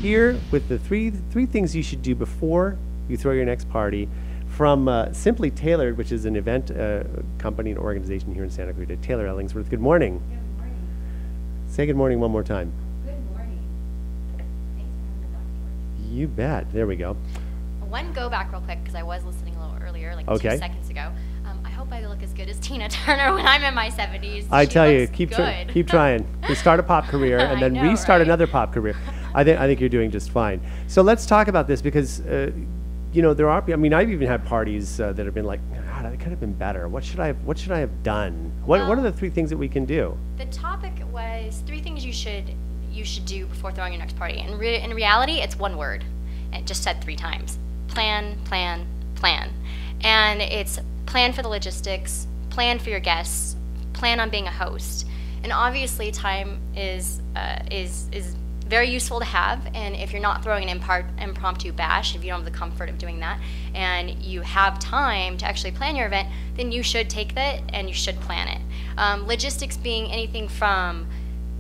here with the three things you should do before you throw your next party from Simply Taylored, which is an event company and organization here in Santa Clarita. Taylor Ellingsworth, good morning. Good morning. Say good morning one more time. Good morning. Thanks for having me back, George. You bet. There we go. One go back real quick, because I was listening a little earlier, like Okay. 2 seconds ago. I hope I look as good as Tina Turner when I'm in my 70s. I She tell you, looks keep good. trying. We start a pop career and I then know, restart right? another pop career. I think you're doing just fine. So let's talk about this because you know, there are. I mean, I've even had parties that have been like, God, it could have been better. What should I have done? What are the 3 things that we can do? The topic was 3 things you should do before throwing your next party. And in reality, it's one word. And it just said 3 times. Plan, plan, plan. And it's plan for the logistics, plan for your guests, plan on being a host. And obviously, time is very useful to have, and if you're not throwing an impromptu bash, if you don't have the comfort of doing that, and you have time to actually plan your event, then you should take that and you should plan it. Logistics being anything from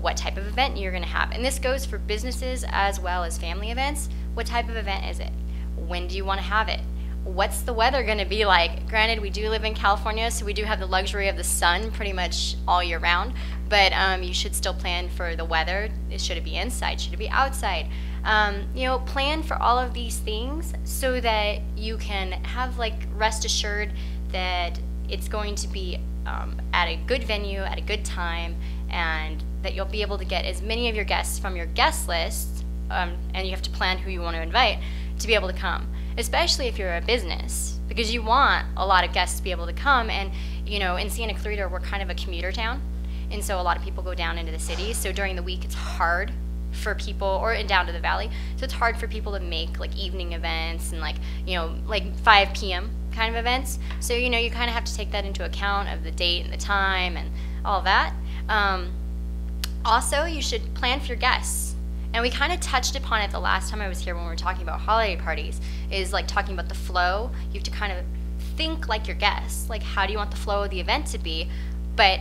what type of event you're going to have, and this goes for businesses as well as family events. What type of event is it? When do you want to have it? What's the weather going to be like? Granted, we do live in California, so we do have the luxury of the sun pretty much all year round, but you should still plan for the weather. Should it be inside? Should it be outside? You know, plan for all of these things so that you can have, like, rest assured that it's going to be at a good venue, at a good time, and that you'll be able to get as many of your guests from your guest list, and you have to plan who you want to invite to be able to come. Especially if you're a business, because you want a lot of guests to be able to come. And you know, in Santa Clarita, we're kind of a commuter town, and so a lot of people go down into the city. So during the week, it's hard for people, or down to the valley. So it's hard for people to make like evening events and like, you know, like 5 p.m. kind of events. So you know, you kind of have to take that into account of the date and the time and all that. Also, you should plan for your guests. And we kind of touched upon it the last time I was here when we were talking about holiday parties, is like talking about the flow. You have to kind of think like your guests. Like, how do you want the flow of the event to be? But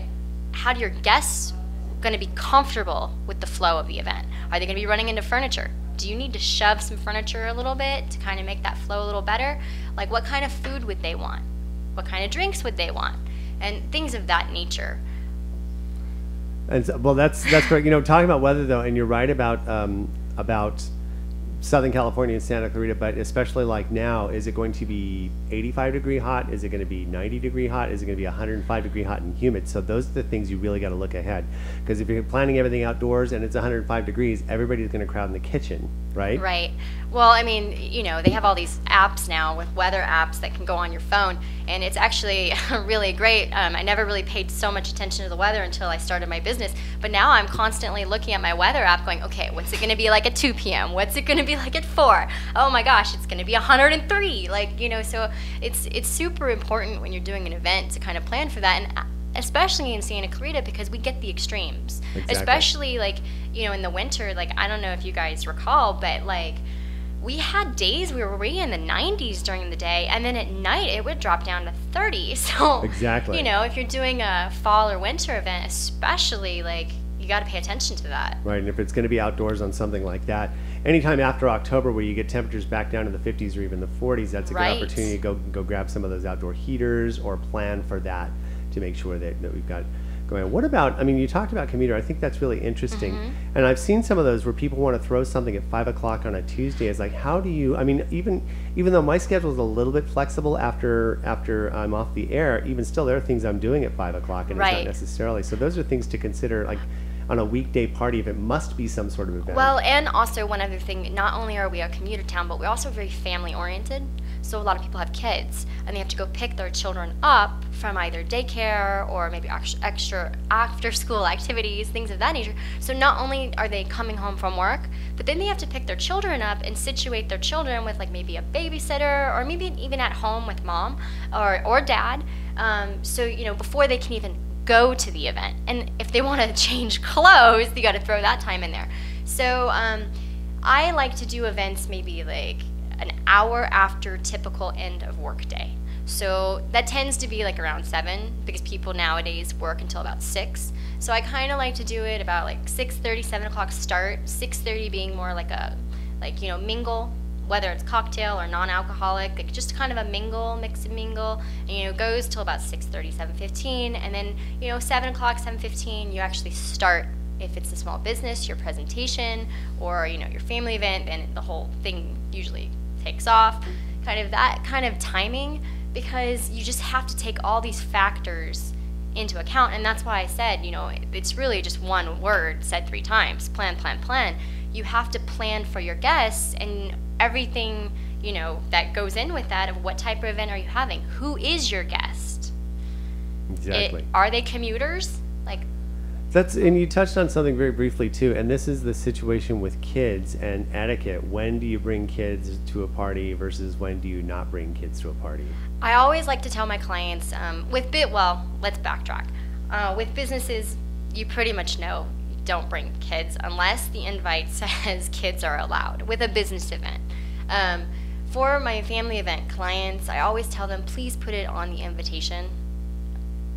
how do your guests going to be comfortable with the flow of the event? Are they going to be running into furniture? Do you need to shove some furniture a little bit to kind of make that flow a little better? Like, what kind of food would they want? What kind of drinks would they want? And things of that nature. And so, well, that's correct. You know, talking about weather though, and you're right about Southern California and Santa Clarita, but especially like now, is it going to be 85 degree hot? Is it going to be 90 degree hot? Is it going to be 105 degree hot and humid? So those are the things you really got to look ahead, because if you're planning everything outdoors and it's 105 degrees, everybody's going to crowd in the kitchen, right? Right. Well, I mean, you know, they have all these apps now with weather apps that can go on your phone, and it's actually really great. I never really paid so much attention to the weather until I started my business, but now I'm constantly looking at my weather app going, okay, what's it going to be like at 2 p.m.? What's it going to be like at 4? Oh my gosh, it's going to be 103. Like, you know, so it's super important when you're doing an event to kind of plan for that, and especially in Santa Clarita, because we get the extremes. Exactly. Especially like, you know, in the winter, like, I don't know if you guys recall, but like, we had days we were in the 90s during the day, and then at night it would drop down to 30. So, exactly. You know, if you're doing a fall or winter event, especially, like, you got to pay attention to that. Right, and if it's going to be outdoors on something like that, anytime after October where you get temperatures back down to the 50s or even the 40s, that's a good opportunity to go grab some of those outdoor heaters or plan for that to make sure that we've got going on. What about, I mean, you talked about commuter. I think that's really interesting. Mm-hmm. And I've seen some of those where people want to throw something at 5 o'clock on a Tuesday. It's like, how do you, I mean, even though my schedule is a little bit flexible after I'm off the air, even still there are things I'm doing at 5 o'clock and it's not necessarily. So those are things to consider, like on a weekday party, if it must be some sort of event. Well, and also one other thing, not only are we a commuter town, but we're also very family oriented. So a lot of people have kids, and they have to go pick their children up from either daycare or maybe extra after-school activities, things of that nature. So not only are they coming home from work, but then they have to pick their children up and situate their children with like maybe a babysitter, or maybe even at home with mom or dad. So, you know, before they can even go to the event. And if they want to change clothes, you got to throw that time in there. So I like to do events maybe like an hour after typical end of work day. So that tends to be like around 7, because people nowadays work until about 6. So I kind of like to do it about like 6:30, 7 o'clock start, 6:30 being more like a like, mingle, whether it's cocktail or non-alcoholic, like just kind of a mix and mingle, and it goes till about 6:30, 7:15, and then 7 o'clock, 7:15, you actually start. If it's a small business, your presentation, or your family event, then the whole thing usually takes off. Kind of that kind of timing, because you just have to take all these factors into account, and that's why I said, it's really just one word said 3 times: plan, plan, plan. You have to plan for your guests and everything, that goes in with that, of what type of event are you having? Who is your guest? Exactly. Are they commuters? Like, and you touched on something very briefly too, and this is the situation with kids and etiquette. When do you bring kids to a party versus when do you not bring kids to a party? I always like to tell my clients, let's backtrack. With businesses, you pretty much know you don't bring kids unless the invite says kids are allowed with a business event. For my family event clients, I always tell them, please put it on the invitation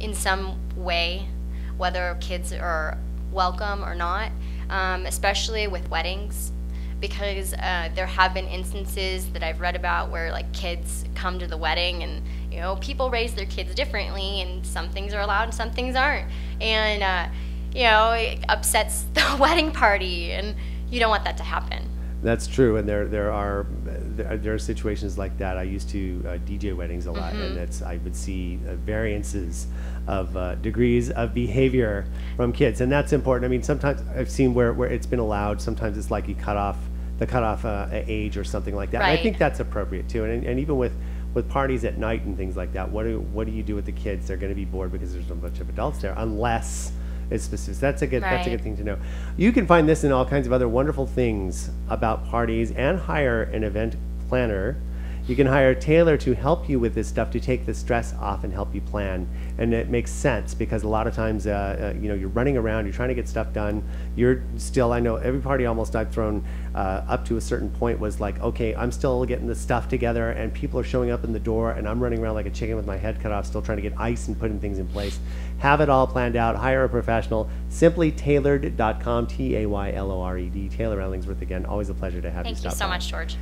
in some way, whether kids are welcome or not, especially with weddings, because there have been instances that I've read about where kids come to the wedding and people raise their kids differently, and some things are allowed and some things aren't, and it upsets the wedding party, and you don't want that to happen. That's true, and there are situations like that. I used to DJ weddings a lot, and I would see variances of degrees of behavior from kids, and that's important. I mean, sometimes I've seen where it's been allowed. Sometimes it's like you cut off age or something like that. Right. And I think that's appropriate too. And even with parties at night and things like that, what do you do with the kids? They're going to be bored because there's a bunch of adults there, unless it's specific. That's a good thing to know. You can find this and all kinds of other wonderful things about parties, and hire an event planner. You can hire a tailor to help you with this stuff, to take the stress off and help you plan. And it makes sense, because a lot of times, you're running around, you're trying to get stuff done. I know every party almost I've thrown up to a certain point was like, okay, I'm still getting the stuff together, and people are showing up in the door, and I'm running around like a chicken with my head cut off, still trying to get ice and putting things in place. Have it all planned out. Hire a professional. SimplyTaylored.com, Taylord. Taylor Ellingsworth again. Always a pleasure to have you stop by. Thank you so much, George.